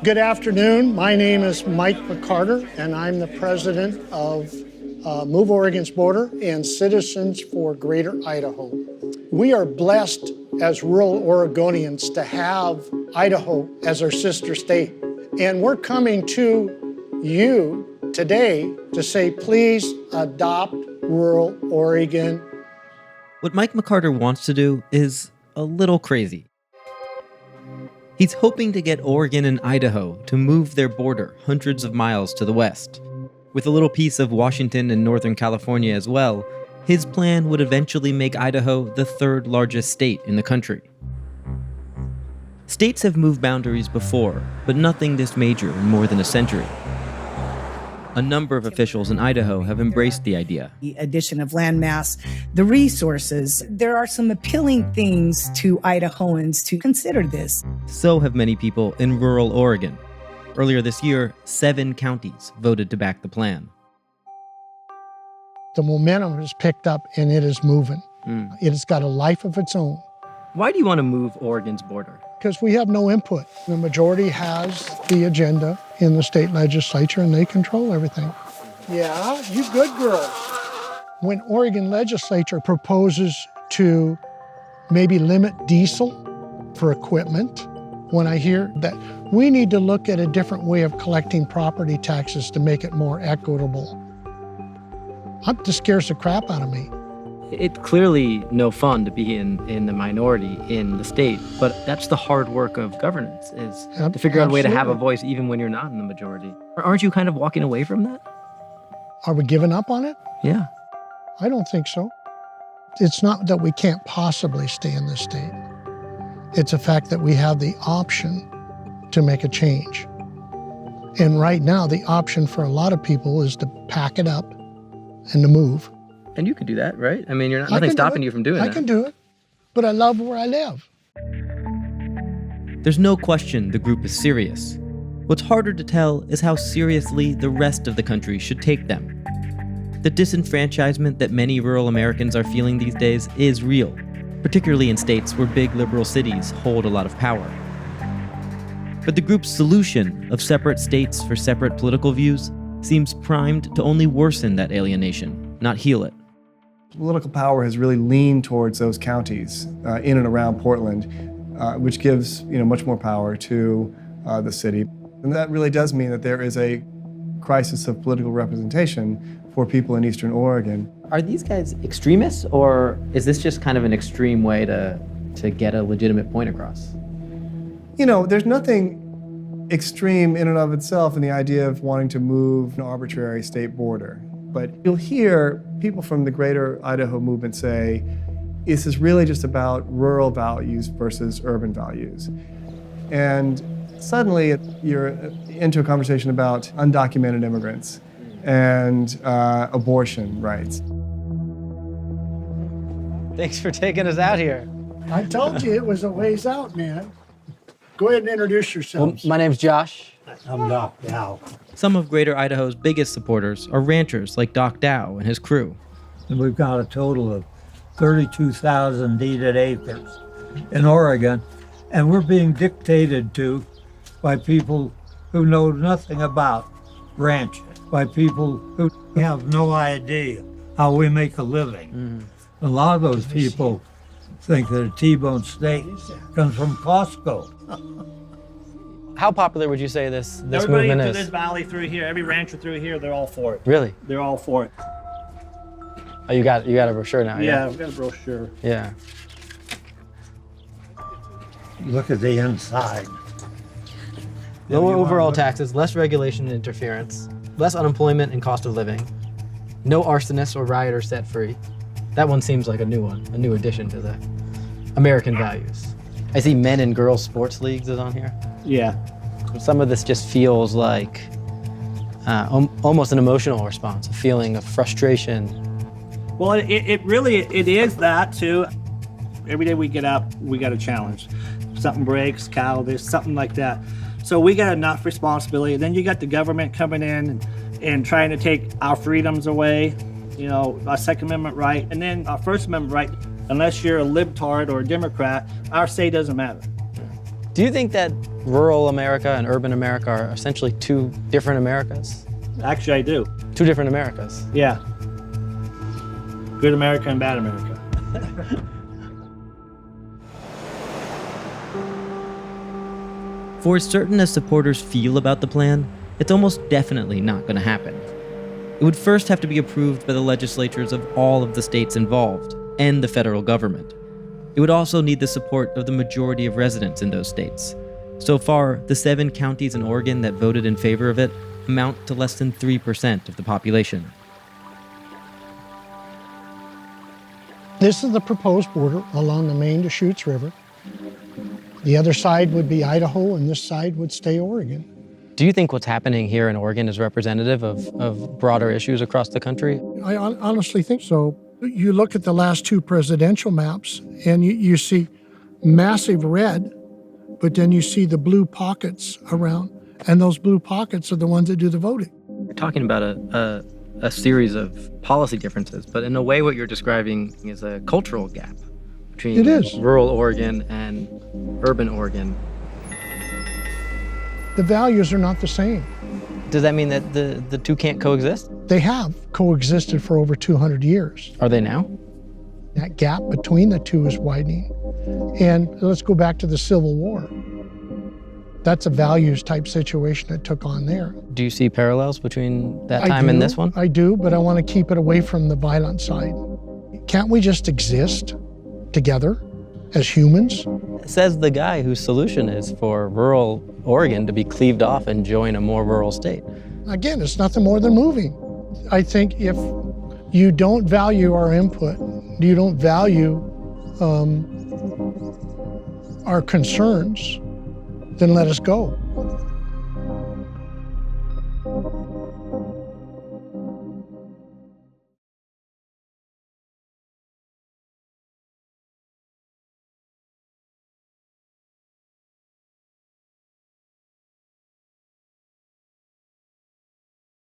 Good afternoon. My name is Mike McCarter, and I'm the president of Move Oregon's Border and Citizens for Greater Idaho. We are blessed as rural Oregonians to have Idaho as our sister state. And we're coming to you today to say, please adopt rural Oregon. What Mike McCarter wants to do is a little crazy. He's hoping to get Oregon and Idaho to move their border hundreds of miles to the west. With a little piece of Washington and Northern California as well, his plan would eventually make Idaho the third largest state in the country. States have moved boundaries before, but nothing this major in more than a century. A number of officials in Idaho have embraced the idea. The addition of landmass, the resources. There are some appealing things to Idahoans to consider this. So have many people in rural Oregon. Earlier this year, 7 counties voted to back the plan. The momentum has picked up and it is moving. It has got a life of its own. Why do you want to move Oregon's border? Because we have no input. The majority has the agenda in the state legislature and they control everything. Yeah, you good girls. When Oregon legislature proposes to maybe limit diesel for equipment, when I hear that we need to look at a different way of collecting property taxes to make it more equitable, that scares the crap out of me. It's clearly no fun to be in the minority in the state, but that's the hard work of governance, is to figure out a way to have a voice even when you're not in the majority. Aren't you kind of walking away from that? Are we giving up on it? Yeah. I don't think so. It's not that we can't possibly stay in this state. It's a fact that we have the option to make a change. And right now, the option for a lot of people is to pack it up and to move. And you could do that, right? I mean, nothing's stopping you from doing that. I can do it, but I love where I live. There's no question the group is serious. What's harder to tell is how seriously the rest of the country should take them. The disenfranchisement that many rural Americans are feeling these days is real, particularly in states where big liberal cities hold a lot of power. But the group's solution of separate states for separate political views seems primed to only worsen that alienation, not heal it. Political power has really leaned towards those counties in and around Portland, which gives much more power to the city. And that really does mean that there is a crisis of political representation for people in Eastern Oregon. Are these guys extremists, or is this just kind of an extreme way to get a legitimate point across? There's nothing extreme in and of itself in the idea of wanting to move an arbitrary state border. But you'll hear people from the Greater Idaho movement say, this is really just about rural values versus urban values. And suddenly you're into a conversation about undocumented immigrants and abortion rights. Thanks for taking us out here. I told you it was a ways out, man. Go ahead and introduce yourselves. Well, my name's Josh. I'm Doc Dow. Some of Greater Idaho's biggest supporters are ranchers like Doc Dow and his crew. And we've got a total of 32,000 deeded acres in Oregon, and we're being dictated to by people who know nothing about ranching, by people who have no idea how we make a living. A lot of those people think that a T-bone steak comes from Costco. How popular would you say this Everybody movement through is? this valley through here, every rancher through here, they're all for it. Really? They're all for it. Oh, you got a brochure now, Yeah, we've got a brochure. Yeah. Look at the inside. Lower overall taxes, less regulation and interference, less unemployment and cost of living, no arsonists or rioters set free. That one seems like a new one, a new addition to the American values. I see men and girls sports leagues is on here. Yeah. Some of this just feels like almost an emotional response, a feeling of frustration. Well, it really is that too. Every day we get up, we got a challenge. Something breaks, cow, this, something like that. So we got enough responsibility. Then you got the government coming in and trying to take our freedoms away, our Second Amendment right, and then our First Amendment right. Unless you're a libtard or a Democrat, our say doesn't matter. Do you think that rural America and urban America are essentially two different Americas? Actually, I do. Two different Americas. Yeah. Good America and bad America. For as certain as supporters feel about the plan, it's almost definitely not going to happen. It would first have to be approved by the legislatures of all of the states involved and the federal government. It would also need the support of the majority of residents in those states. So far, the 7 counties in Oregon that voted in favor of it amount to less than 3% of the population. This is the proposed border along the Main Deschutes River. The other side would be Idaho, and this side would stay Oregon. Do you think what's happening here in Oregon is representative of broader issues across the country? I honestly think so. You look at the last 2 presidential maps, and you see massive red, but then you see the blue pockets around, and those blue pockets are the ones that do the voting. You're talking about a series of policy differences, but in a way what you're describing is a cultural gap between It is. rural Oregon and urban Oregon. The values are not the same. Does that mean that the two can't coexist? They have coexisted for over 200 years. Are they now? That gap between the two is widening. And let's go back to the Civil War. That's a values type situation that took on there. Do you see parallels between that time and this one? I do, but I want to keep it away from the violent side. Can't we just exist together as humans? Says the guy whose solution is for rural Oregon to be cleaved off and join a more rural state. Again, it's nothing more than moving. I think if you don't value our input, you don't value our concerns, then let us go.